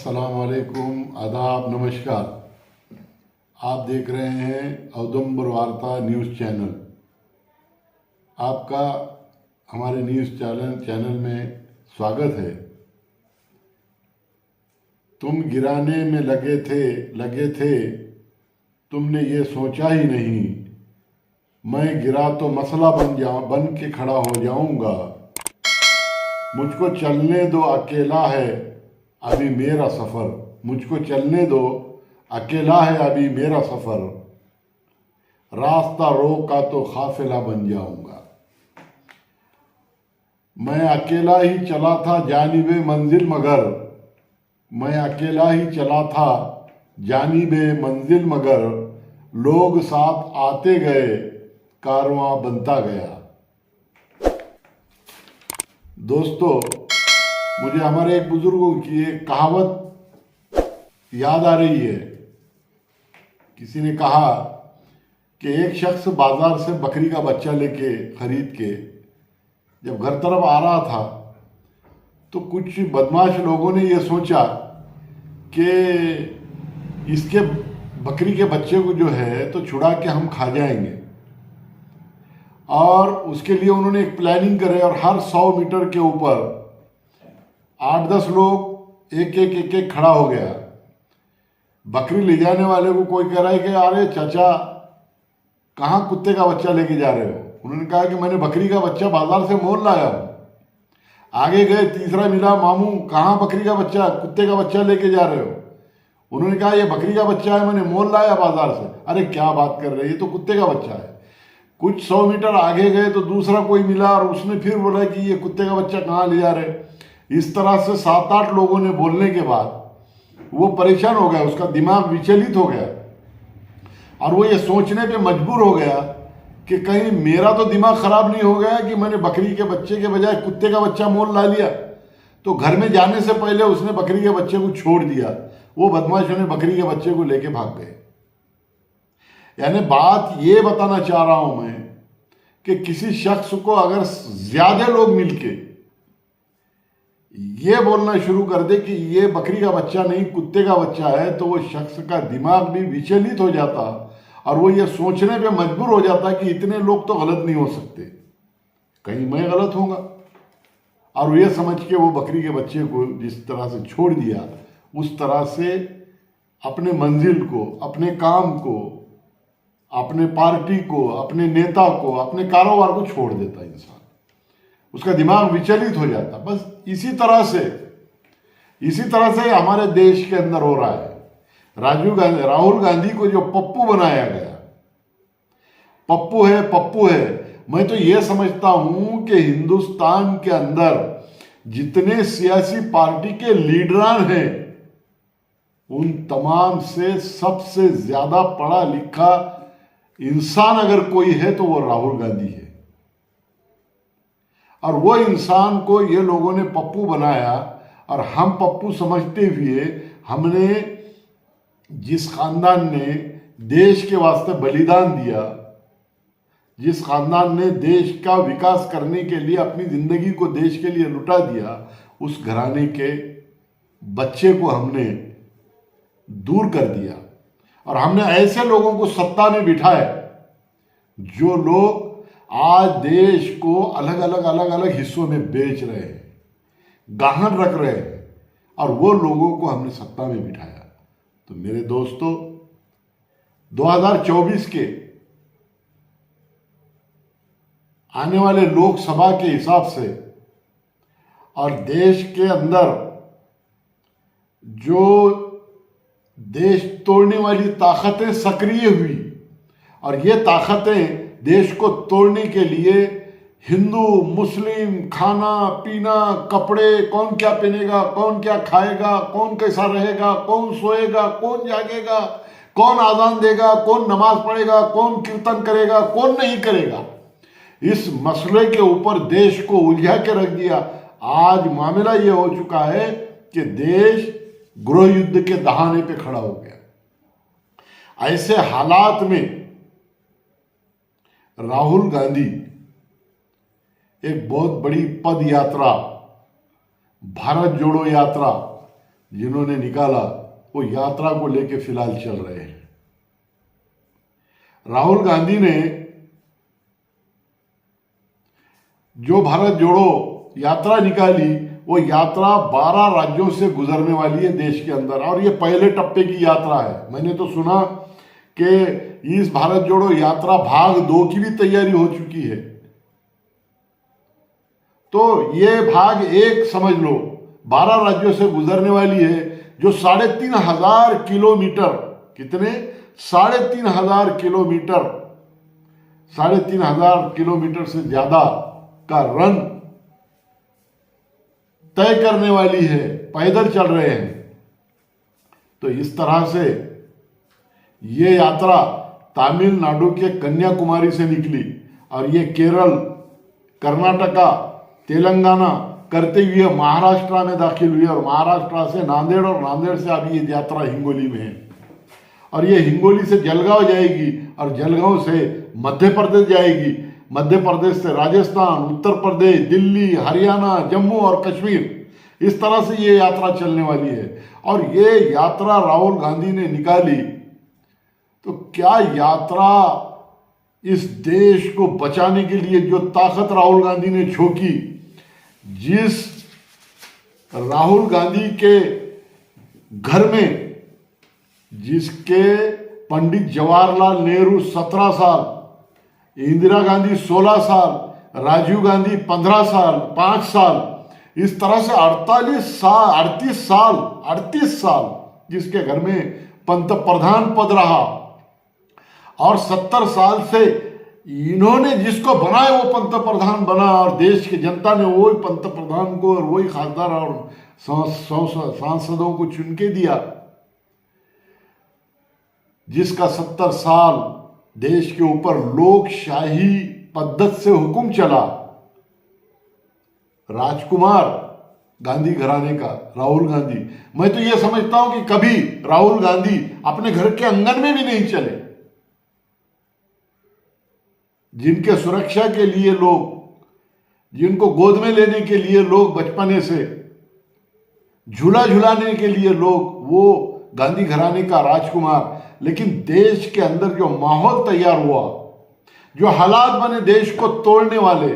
अस्सलाम वालेकुम, आदाब, नमस्कार। आप देख रहे हैं औदुंबर वार्ता न्यूज़ चैनल। आपका हमारे न्यूज़ चैनल में स्वागत है। तुम गिराने में लगे थे, तुमने ये सोचा ही नहीं, मैं गिरा तो मसला बन के खड़ा हो जाऊंगा। मुझको चलने दो, अकेला है अभी मेरा सफ़र। मुझको चलने दो, अकेला है अभी मेरा सफ़र। रास्ता रोका तो काफिला बन जाऊंगा। मैं अकेला ही चला था जानिबे मंजिल मगर, मैं अकेला ही चला था जानिबे मंजिल मगर, लोग साथ आते गए कारवां बनता गया। दोस्तों, मुझे हमारे एक बुजुर्गों की एक कहावत याद आ रही है। किसी ने कहा कि एक शख्स बाजार से बकरी का बच्चा लेके खरीद के जब घर तरफ आ रहा था तो कुछ बदमाश लोगों ने यह सोचा कि इसके बकरी के बच्चे को जो है तो छुड़ा के हम खा जाएंगे, और उसके लिए उन्होंने एक प्लानिंग करे और हर 100 मीटर के ऊपर 8-10 लोग एक खड़ा हो गया। बकरी ले जाने वाले को कोई कह रहा है कि अरे चाचा, कहाँ कुत्ते का बच्चा लेके जा रहे हो? उन्होंने कहा कि मैंने बकरी का बच्चा बाजार से मोल लाया हूँ। आगे गए, तीसरा मिला, मामू कहाँ बकरी का बच्चा, कुत्ते का बच्चा लेके जा रहे हो? उन्होंने कहा ये बकरी का बच्चा है, मैंने मोल लाया बाजार से। अरे क्या बात कर रहे हैं, ये तो कुत्ते का बच्चा है। कुछ 100 मीटर आगे गए तो दूसरा कोई मिला और उसने फिर बोला कि ये कुत्ते का बच्चा कहाँ ले जा रहे। इस तरह से 7-8 लोगों ने बोलने के बाद वो परेशान हो गया, उसका दिमाग विचलित हो गया और वो ये सोचने पे मजबूर हो गया कि कहीं मेरा तो दिमाग खराब नहीं हो गया कि मैंने बकरी के बच्चे के बजाय कुत्ते का बच्चा मोल ला लिया। तो घर में जाने से पहले उसने बकरी के बच्चे को छोड़ दिया। वो बदमाशों ने बकरी के बच्चे को लेके भाग गए। यानी बात ये बताना चाह रहा हूं मैं कि किसी शख्स को अगर ज्यादा लोग मिलके ये बोलना शुरू कर दे कि ये बकरी का बच्चा नहीं कुत्ते का बच्चा है, तो वो शख्स का दिमाग भी विचलित हो जाता और वो ये सोचने पे मजबूर हो जाता कि इतने लोग तो गलत नहीं हो सकते, कहीं मैं गलत होऊंगा। और वो ये समझ के वो बकरी के बच्चे को जिस तरह से छोड़ दिया, उस तरह से अपने मंजिल को, अपने काम को, अपने पार्टी को, अपने नेता को, अपने कारोबार को छोड़ देता इंसान। उसका दिमाग विचलित हो जाता। बस इसी तरह से हमारे देश के अंदर हो रहा है। राहुल गांधी को जो पप्पू बनाया गया, पप्पू है। मैं तो यह समझता हूं कि हिंदुस्तान के अंदर जितने सियासी पार्टी के लीडरान हैं, उन तमाम से सबसे ज्यादा पढ़ा लिखा इंसान अगर कोई है तो वो राहुल गांधी है। और वो इंसान को ये लोगों ने पप्पू बनाया और हम पप्पू समझते हुए हमने जिस खानदान ने देश के वास्ते बलिदान दिया, जिस खानदान ने देश का विकास करने के लिए अपनी जिंदगी को देश के लिए लुटा दिया, उस घराने के बच्चे को हमने दूर कर दिया और हमने ऐसे लोगों को सत्ता में बिठाया जो लोग आज देश को अलग अलग हिस्सों में बेच रहे हैं, गाहन रख रहे हैं, और वो लोगों को हमने सत्ता में बिठाया। तो मेरे दोस्तों, 2024 के आने वाले लोकसभा के हिसाब से और देश के अंदर जो देश तोड़ने वाली ताकतें सक्रिय हुई, और ये ताकतें देश को तोड़ने के लिए हिंदू मुस्लिम, खाना पीना, कपड़े, कौन क्या पहनेगा, कौन क्या खाएगा, कौन कैसा रहेगा, कौन सोएगा, कौन जागेगा, कौन आजान देगा, कौन नमाज पढ़ेगा, कौन कीर्तन करेगा, कौन नहीं करेगा, इस मसले के ऊपर देश को उलझा के रख दिया। आज मामला ये हो चुका है कि देश गृह युद्ध के दहाने पे खड़ा हो गया। ऐसे हालात में राहुल गांधी एक बहुत बड़ी पद यात्रा, भारत जोड़ो यात्रा जिन्होंने निकाला वो यात्रा को लेके फिलहाल चल रहे हैं। राहुल गांधी ने जो भारत जोड़ो यात्रा निकाली, वो यात्रा 12 राज्यों से गुजरने वाली है देश के अंदर, और ये पहले टप्पे की यात्रा है। मैंने तो सुना कि इस भारत जोड़ो यात्रा भाग 2 की भी तैयारी हो चुकी है। तो ये भाग 1 समझ लो 12 राज्यों से गुजरने वाली है, जो 3,500 किलोमीटर, कितने 3,500 किलोमीटर, 3,500 किलोमीटर से ज्यादा का रन तय करने वाली है। पैदल चल रहे हैं। तो इस तरह से ये यात्रा तमिलनाडु के कन्याकुमारी से निकली और ये केरल, कर्नाटका, तेलंगाना करते हुए महाराष्ट्र में दाखिल हुई, और महाराष्ट्र से नांदेड़, और नांदेड़ से अभी ये यात्रा हिंगोली में है, और ये हिंगोली से जलगांव जाएगी, और जलगांव से मध्य प्रदेश जाएगी, मध्य प्रदेश से राजस्थान, उत्तर प्रदेश, दिल्ली, हरियाणा, जम्मू और कश्मीर। इस तरह से ये यात्रा चलने वाली है। और ये यात्रा राहुल गांधी ने निकाली, तो क्या यात्रा इस देश को बचाने के लिए जो ताकत राहुल गांधी ने झोंकी, जिस राहुल गांधी के घर में, जिसके पंडित जवाहरलाल नेहरू 17 साल, इंदिरा गांधी 16 साल, राजीव गांधी 15 साल, 5 साल, इस तरह से 38 साल जिसके घर में पंत प्रधान पद रहा, और 70 साल से इन्होंने जिसको बनाया वो पंत प्रधान बना, और देश की जनता ने वही पंत प्रधान को और वही खासदार और सांसदों को चुन के दिया। जिसका 70 साल देश के ऊपर लोकशाही पद्धति से हुक्म चला, राजकुमार गांधी घराने का राहुल गांधी। मैं तो यह समझता हूं कि कभी राहुल गांधी अपने घर के आंगन में भी नहीं चले। जिनके सुरक्षा के लिए लोग, जिनको गोद में लेने के लिए लोग बचपने से, झूला झुलाने के लिए लोग, वो गांधी घराने का राजकुमार। लेकिन देश के अंदर जो माहौल तैयार हुआ, जो हालात बने देश को तोड़ने वाले,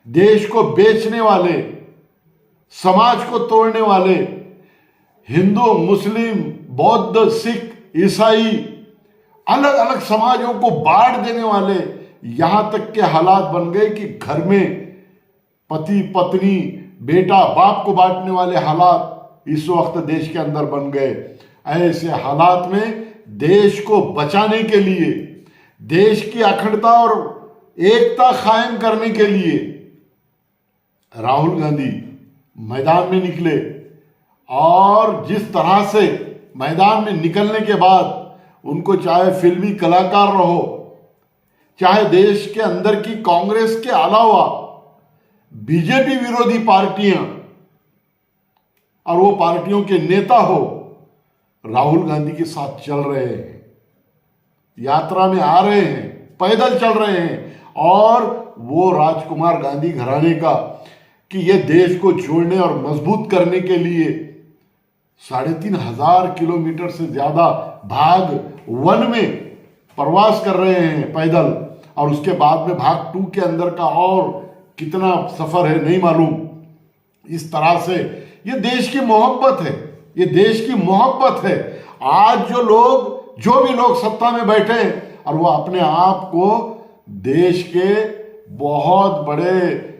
देश को बेचने वाले, समाज को तोड़ने वाले, हिंदू, मुस्लिम, बौद्ध, सिख, ईसाई, अलग अलग समाजों को बांट देने वाले, यहां तक के हालात बन गए कि घर में पति पत्नी, बेटा बाप को बांटने वाले हालात इस वक्त देश के अंदर बन गए। ऐसे हालात में देश को बचाने के लिए, देश की अखंडता और एकता कायम करने के लिए राहुल गांधी मैदान में निकले। और जिस तरह से मैदान में निकलने के बाद उनको, चाहे फिल्मी कलाकार रहो, चाहे देश के अंदर की कांग्रेस के अलावा बीजेपी विरोधी पार्टियां और वो पार्टियों के नेता हो, राहुल गांधी के साथ चल रहे हैं, यात्रा में आ रहे हैं, पैदल चल रहे हैं। और वो राजकुमार गांधी घराने का कि ये देश को जोड़ने और मजबूत करने के लिए 3,500 किलोमीटर से ज्यादा भाग 1 में प्रवास कर रहे हैं पैदल, और उसके बाद में भाग 2 के अंदर का और कितना सफर है नहीं मालूम। इस तरह से ये देश की मोहब्बत है, ये देश की मोहब्बत है। आज जो भी लोग सत्ता में बैठे हैं और वो अपने आप को देश के बहुत बड़े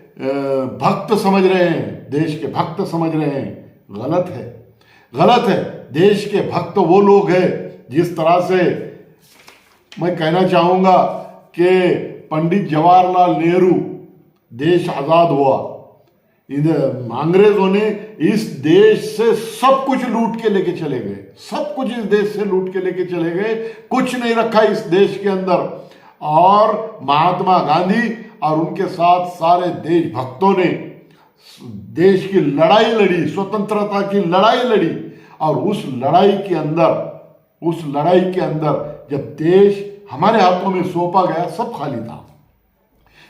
भक्त समझ रहे हैं, देश के भक्त समझ रहे हैं, गलत है, गलत है। देश के भक्त वो लोग हैं, जिस तरह से मैं कहना चाहूंगा कि पंडित जवाहरलाल नेहरू, देश आजाद हुआ, अंग्रेजों ने इस देश से सब कुछ लूट के लेके चले गए, सब कुछ इस देश से लूट के लेके चले गए, कुछ नहीं रखा इस देश के अंदर। और महात्मा गांधी और उनके साथ सारे देशभक्तों ने देश की लड़ाई लड़ी, स्वतंत्रता की लड़ाई लड़ी। और उस लड़ाई के अंदर जब देश हमारे हाथों में सौंपा गया, सब खाली था,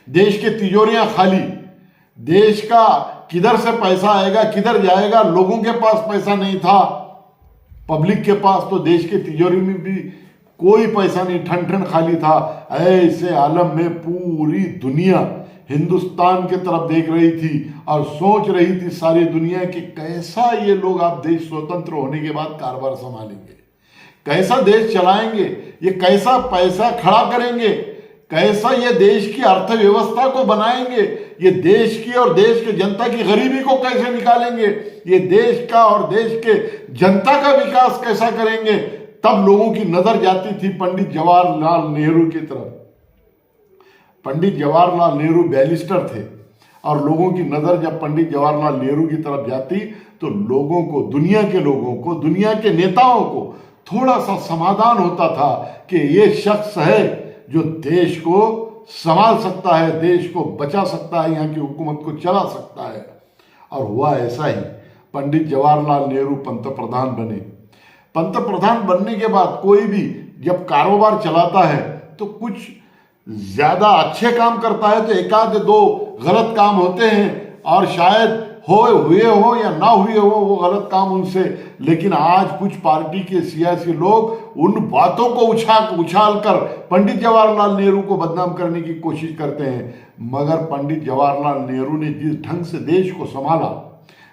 देश की तिजोरियां खाली, देश का किधर से पैसा आएगा, किधर जाएगा? लोगों के पास पैसा नहीं था, पब्लिक के पास तो देश के तिजोरी में भी कोई पैसा नहीं, ठन ठन खाली था। ऐसे आलम में पूरी दुनिया हिंदुस्तान की तरफ देख रही थी और सोच रही थी सारी दुनिया कि कैसा ये लोग आप देश स्वतंत्र होने के बाद कारोबार संभालेंगे, कैसा देश चलाएंगे, ये कैसा पैसा खड़ा करेंगे, कैसा ये देश की अर्थव्यवस्था को बनाएंगे, ये देश की और देश के जनता की गरीबी को कैसे निकालेंगे, ये देश का और देश के जनता का विकास कैसा करेंगे। तब लोगों की नजर जाती थी पंडित जवाहरलाल नेहरू की तरफ। पंडित जवाहरलाल नेहरू बैरिस्टर थे और लोगों की नजर जब पंडित जवाहरलाल नेहरू की तरफ जाती तो लोगों को, दुनिया के लोगों को, दुनिया के नेताओं को थोड़ा सा समाधान होता था कि ये शख्स है जो देश को संभाल सकता है, देश को बचा सकता है, यहाँ की हुकूमत को चला सकता है। और हुआ ऐसा ही, पंडित जवाहरलाल नेहरू पंतप्रधान बने। पंतप्रधान बनने के बाद कोई भी जब कारोबार चलाता है तो कुछ ज्यादा अच्छे काम करता है तो एक आध दो गलत काम होते हैं और शायद हुए हो या ना हुए हो वो गलत काम उनसे। लेकिन आज कुछ पार्टी के सियासी लोग उन बातों को उछाल कर पंडित जवाहरलाल नेहरू को बदनाम करने की कोशिश करते हैं। मगर पंडित जवाहरलाल नेहरू ने जिस ढंग से देश को संभाला,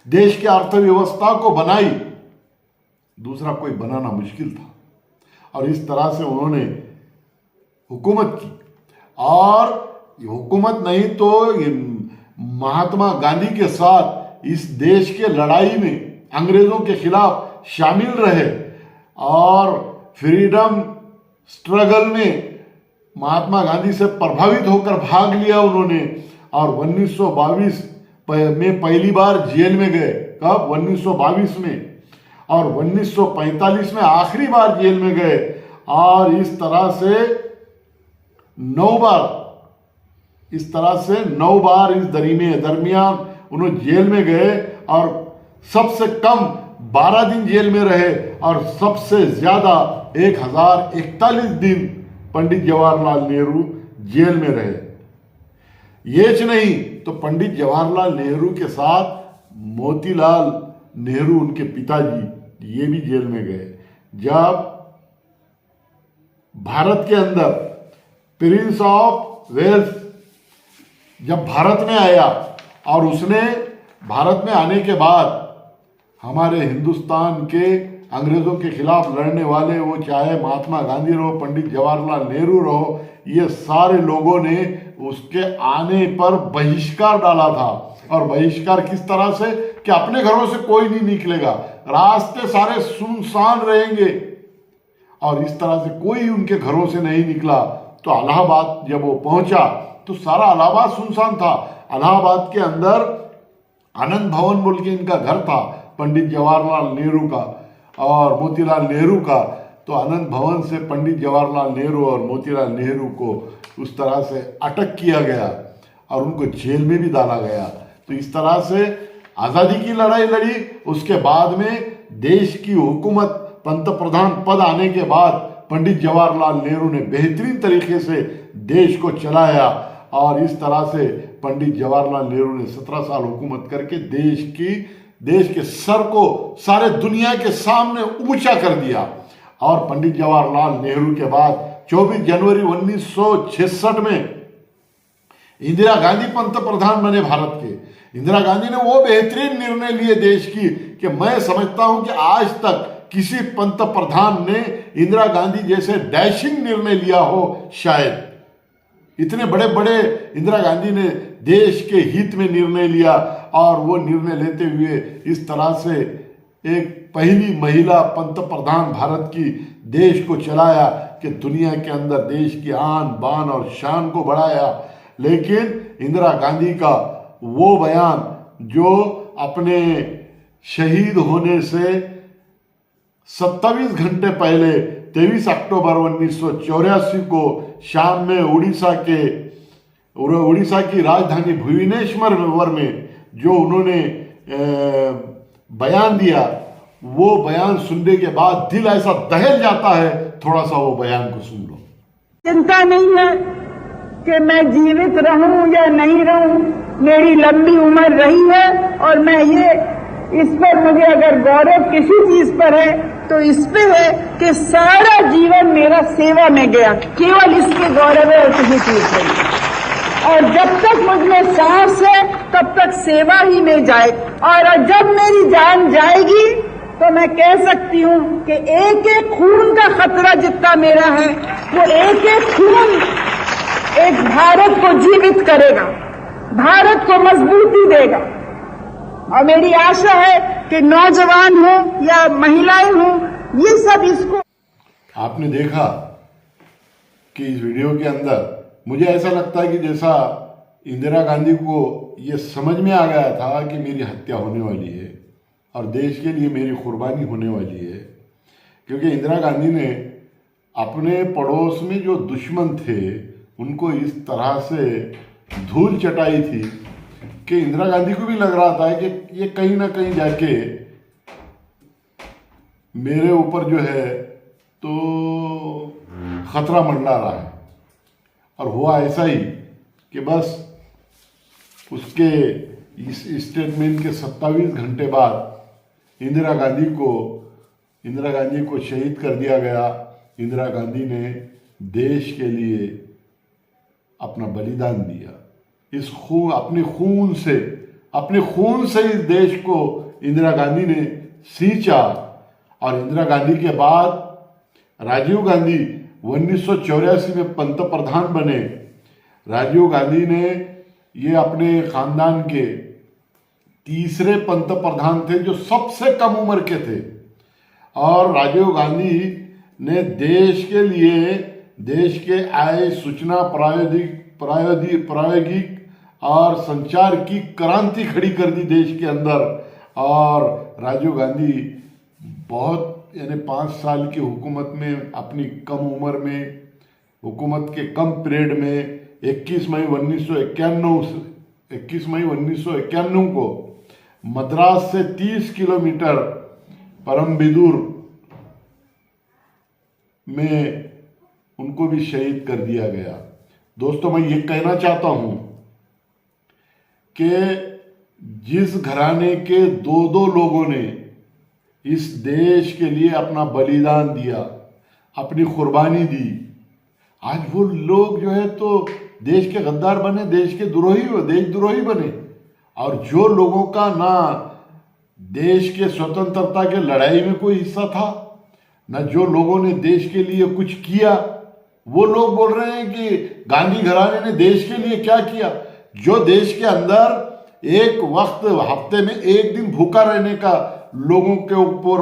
देश की अर्थव्यवस्था को बनाई, दूसरा कोई बनाना मुश्किल था। और इस तरह से उन्होंने हुकूमत की। और हुकूमत नहीं तो महात्मा गांधी के साथ इस देश के लड़ाई में अंग्रेजों के खिलाफ शामिल रहे और फ्रीडम स्ट्रगल में महात्मा गांधी से प्रभावित होकर भाग लिया उन्होंने। और 1922 में पहली बार जेल में गए। कब? 1922 में। और 1945 में आखिरी बार जेल में गए। और इस तरह से 9 बार इस दरमियान उन्होंने जेल में गए और सबसे कम 12 दिन जेल में रहे और सबसे ज्यादा 1041 दिन पंडित जवाहरलाल नेहरू जेल में रहे। ये नहीं तो पंडित जवाहरलाल नेहरू के साथ मोतीलाल नेहरू, उनके पिताजी, ये भी जेल में गए। जब भारत के अंदर प्रिंस ऑफ वेल्स जब भारत में आया और उसने भारत में आने के बाद हमारे हिंदुस्तान के अंग्रेजों के खिलाफ लड़ने वाले, वो चाहे महात्मा गांधी रहो, पंडित जवाहरलाल नेहरू रहो, ये सारे लोगों ने उसके आने पर बहिष्कार डाला था। और बहिष्कार किस तरह से कि अपने घरों से कोई नहीं निकलेगा, रास्ते सारे सुनसान रहेंगे। और इस तरह से कोई उनके घरों से नहीं निकला। तो इलाहाबाद जब वो पहुंचा तो सारा इलाहाबाद सुनसान था। इलाहाबाद के अंदर आनंद भवन बोल के इनका घर था, पंडित जवाहरलाल नेहरू का और मोतीलाल नेहरू का। तो आनंद भवन से पंडित जवाहरलाल नेहरू और मोतीलाल नेहरू को उस तरह से अटक किया गया और उनको जेल में भी डाला गया। तो इस तरह से आज़ादी की लड़ाई लड़ी। उसके बाद में देश की हुकूमत, पंतप्रधान पद आने के बाद पंडित जवाहरलाल नेहरू ने बेहतरीन तरीके से देश को चलाया। और इस तरह से पंडित जवाहरलाल नेहरू ने 17 साल हुकूमत करके देश के सर को सारे दुनिया के सामने ऊंचा कर दिया। और पंडित जवाहरलाल नेहरू के बाद 24 जनवरी 1966 में इंदिरा गांधी पंतप्रधान बने भारत के। इंदिरा गांधी ने वो बेहतरीन निर्णय लिए देश की कि मैं समझता हूं कि आज तक किसी पंतप्रधान ने इंदिरा गांधी जैसे डैशिंग निर्णय लिया हो शायद। इतने बड़े बड़े इंदिरा गांधी ने देश के हित में निर्णय लिया और वो निर्णय लेते हुए इस तरह से एक पहली महिला पंतप्रधान भारत की देश को चलाया कि दुनिया के अंदर देश की आन बान और शान को बढ़ाया। लेकिन इंदिरा गांधी का वो बयान जो अपने शहीद होने से 27 घंटे पहले 23 अक्टूबर 1984 को शाम में उड़ीसा की राजधानी भुवनेश्वर में जो उन्होंने बयान दिया, वो बयान सुनने के बाद दिल ऐसा दहल जाता है। थोड़ा सा वो बयान को सुन लो। चिंता नहीं है कि मैं जीवित रहूं या नहीं रहूं, मेरी लंबी उम्र रही है और मैं ये इस पर मुझे अगर गौरव किसी चीज पर है तो इस पे है कि सारा जीवन मेरा सेवा में गया, केवल इसके गौरव है और किसी चीज नहीं। और जब तक मुझ में सांस है तब तक सेवा ही में जाए, और जब मेरी जान जाएगी तो मैं कह सकती हूँ कि एक एक खून का खतरा जितना मेरा है वो एक एक खून एक भारत को जीवित करेगा, भारत को मजबूती देगा। और मेरी आशा है कि नौजवान हो या महिलाएं हो, ये सब इसको। आपने देखा कि इस वीडियो के अंदर मुझे ऐसा लगता है कि जैसा इंदिरा गांधी को ये समझ में आ गया था कि मेरी हत्या होने वाली है और देश के लिए मेरी कुर्बानी होने वाली है, क्योंकि इंदिरा गांधी ने अपने पड़ोस में जो दुश्मन थे उनको इस तरह से धूल चटाई थी कि इंदिरा गांधी को भी लग रहा था कि ये कहीं ना कहीं जाके मेरे ऊपर जो है तो खतरा मंडरा रहा है। और हुआ ऐसा ही कि बस उसके इस स्टेटमेंट के 27 घंटे बाद इंदिरा गांधी को शहीद कर दिया गया। इंदिरा गांधी ने देश के लिए अपना बलिदान दिया, अपने खून से इस देश को इंदिरा गांधी ने सींचा। और इंदिरा गांधी के बाद राजीव गांधी 1984 में पंतप्रधान बने। राजीव गांधी ने ये अपने खानदान के तीसरे पंतप्रधान थे जो सबसे कम उम्र के थे। और राजीव गांधी ने देश के लिए देश के आय सूचना प्रायोगिक और संचार की क्रांति खड़ी कर दी देश के अंदर। और राजीव गांधी बहुत यानी 5 साल की हुकूमत में अपनी कम उम्र में हुकूमत के कम पीरियड में 21 मई 1991 को मद्रास से 30 किलोमीटर परमबिदूर में उनको भी शहीद कर दिया गया। दोस्तों, मैं ये कहना चाहता हूं कि जिस घराने के दो लोगों ने इस देश के लिए अपना बलिदान दिया, अपनी कुर्बानी दी, आज वो लोग जो है तो देश के गद्दार बने, देश द्रोही बने। और जो लोगों का ना देश के स्वतंत्रता के लड़ाई में कोई हिस्सा था, ना जो लोगों ने देश के लिए कुछ किया, वो लोग बोल रहे हैं कि गांधी घराने ने देश के लिए क्या किया। जो देश के अंदर एक वक्त हफ्ते में एक दिन भूखा रहने का लोगों के ऊपर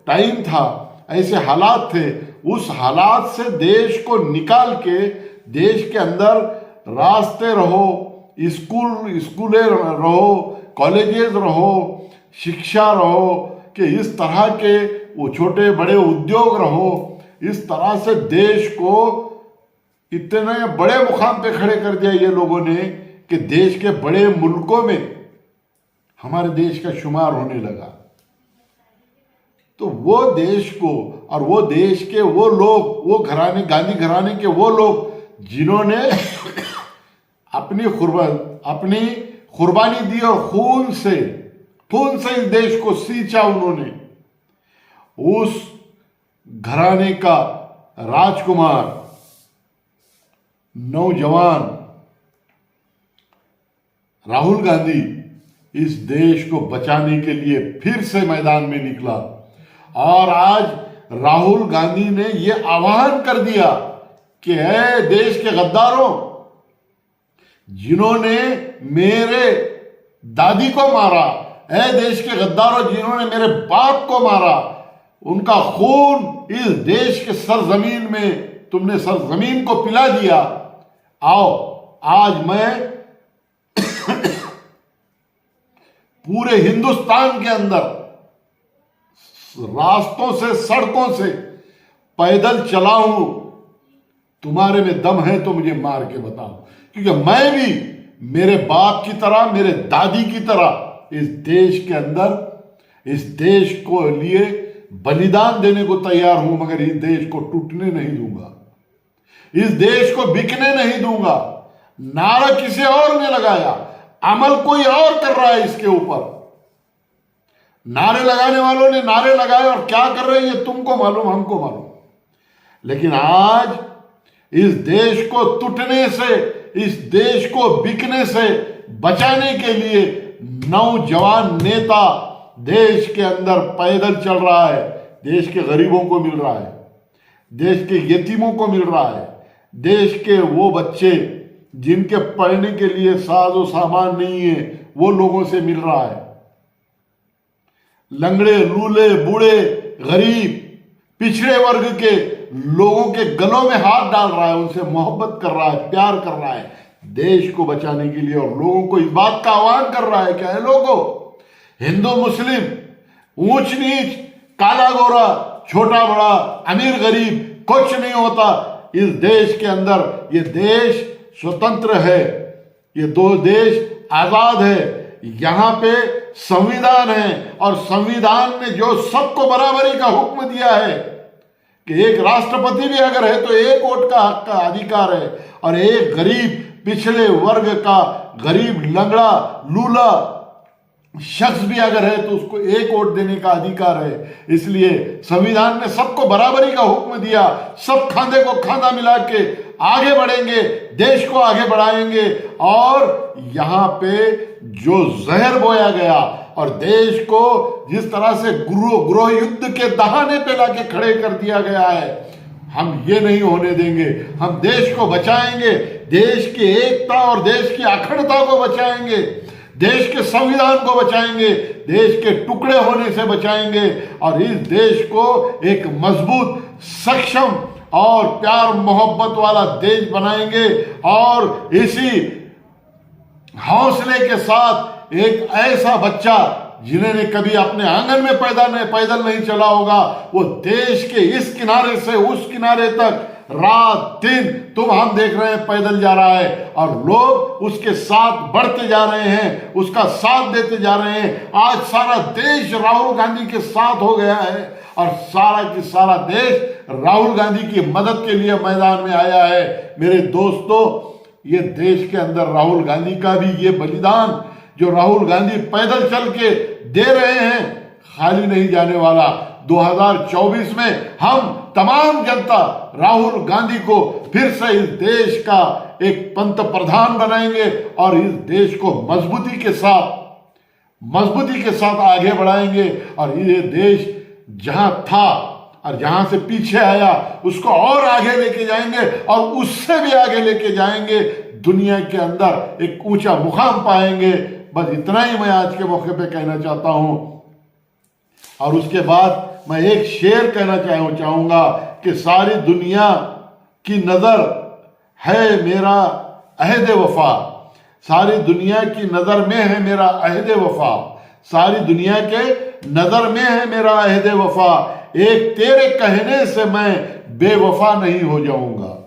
टाइम था, ऐसे हालात थे, उस हालात से देश को निकाल के देश के अंदर रास्ते रहो, स्कूलें रहो, कॉलेजेस रहो, शिक्षा रहो, कि इस तरह के वो छोटे बड़े उद्योग रहो। इस तरह से देश को इतने बड़े मुकाम पे खड़े कर दिया ये लोगों ने कि देश के बड़े मुल्कों में हमारे देश का शुमार होने लगा। तो वो देश को और वो देश के वो लोग, वो घराने, गांधी घराने के वो लोग जिन्होंने अपनी कुर्बानी दी और खून से इस देश को सींचा, उन्होंने उस घराने का राजकुमार नौजवान राहुल गांधी इस देश को बचाने के लिए फिर से मैदान में निकला। और आज राहुल गांधी ने यह आह्वान कर दिया कि है देश के गद्दारों, जिन्होंने मेरे दादी को मारा, है देश के गद्दारों जिन्होंने मेरे बाप को मारा, उनका खून इस देश के सरजमीन में तुमने सरजमीन को पिला दिया। आओ आज मैं पूरे हिंदुस्तान के अंदर रास्तों से, सड़कों से पैदल चला हूं, तुम्हारे में दम है तो मुझे मार के बताओ, क्योंकि मैं भी मेरे बाप की तरह, मेरे दादी की तरह इस देश के अंदर, इस देश को लिए बलिदान देने को तैयार हूं, मगर इस देश को टूटने नहीं दूंगा, इस देश को बिकने नहीं दूंगा। नारा किसी और ने लगाया, अमल कोई और कर रहा है इसके ऊपर। नारे लगाने वालों ने नारे लगाए और क्या कर रहे हैं ये तुमको मालूम, हमको मालूम। लेकिन आज इस देश को टूटने से, इस देश को बिकने से बचाने के लिए नौजवान नेता देश के अंदर पैदल चल रहा है। देश के गरीबों को मिल रहा है, देश के यतीमों को मिल रहा है, देश के वो बच्चे जिनके पढ़ने के लिए साजो सामान नहीं है वो लोगों से मिल रहा है। लंगड़े, लूले, बूढ़े, गरीब, पिछड़े वर्ग के लोगों के गलों में हाथ डाल रहा है, उनसे मोहब्बत कर रहा है, प्यार कर रहा है देश को बचाने के लिए। और लोगों को इस बात का आह्वान कर रहा है, क्या है लोगों, हिंदू मुस्लिम, ऊंच नीच, काला गोरा, छोटा बड़ा, अमीर गरीब कुछ नहीं होता इस देश के अंदर। ये देश स्वतंत्र है, ये दो देश आजाद है, यहां पे संविधान है और संविधान ने जो सबको बराबरी का हुक्म दिया है कि एक राष्ट्रपति भी अगर है तो एक वोट का हक का अधिकार है, और एक गरीब पिछड़े वर्ग का गरीब लंगड़ा लूला शख्स भी अगर है तो उसको एक वोट देने का अधिकार है। इसलिए संविधान ने सबको बराबरी का हुक्म दिया, सब खांधे को खांधा मिला के आगे बढ़ेंगे, देश को आगे बढ़ाएंगे। और यहां पे जो जहर बोया गया और देश को जिस तरह से गृह युद्ध के दहाने पे लाके खड़े कर दिया गया है, हम ये नहीं होने देंगे। हम देश को बचाएंगे, देश की एकता और देश की अखंडता को बचाएंगे, देश के संविधान को बचाएंगे, देश के टुकड़े होने से बचाएंगे और इस देश को एक मजबूत, सक्षम और प्यार मोहब्बत वाला देश बनाएंगे। और इसी हौसले के साथ एक ऐसा बच्चा जिन्होंने कभी अपने आंगन में पैदल नहीं चला होगा, वो देश के इस किनारे से उस किनारे तक रात दिन तुम हम देख रहे हैं पैदल जा रहा है और लोग उसके साथ बढ़ते जा रहे हैं, उसका साथ देते जा रहे हैं। आज सारा देश राहुल गांधी के साथ हो गया है और सारा की सारा देश राहुल गांधी की मदद के लिए मैदान में आया है। मेरे दोस्तों, ये देश के अंदर राहुल गांधी का भी ये बलिदान जो राहुल गांधी पैदल चल के दे रहे हैं खाली नहीं जाने वाला। 2024 में हम तमाम जनता राहुल गांधी को फिर से इस देश का एक पंत प्रधान बनाएंगे और इस देश को मजबूती के साथ आगे बढ़ाएंगे। और ये देश जहां था और जहां से पीछे आया उसको और आगे लेके जाएंगे और उससे भी आगे लेके जाएंगे। दुनिया के अंदर एक ऊंचा मुकाम पाएंगे। बस इतना ही मैं आज के मौके पे कहना चाहता हूं। और उसके बाद मैं एक शेर कहना चाहूंगा कि सारी दुनिया की नजर है मेरा अहद वफा, सारी दुनिया की नजर में है मेरा अहद वफा, सारी दुनिया के नजर में है मेरा अहद वफा, एक तेरे कहने से मैं बेवफा नहीं हो जाऊंगा।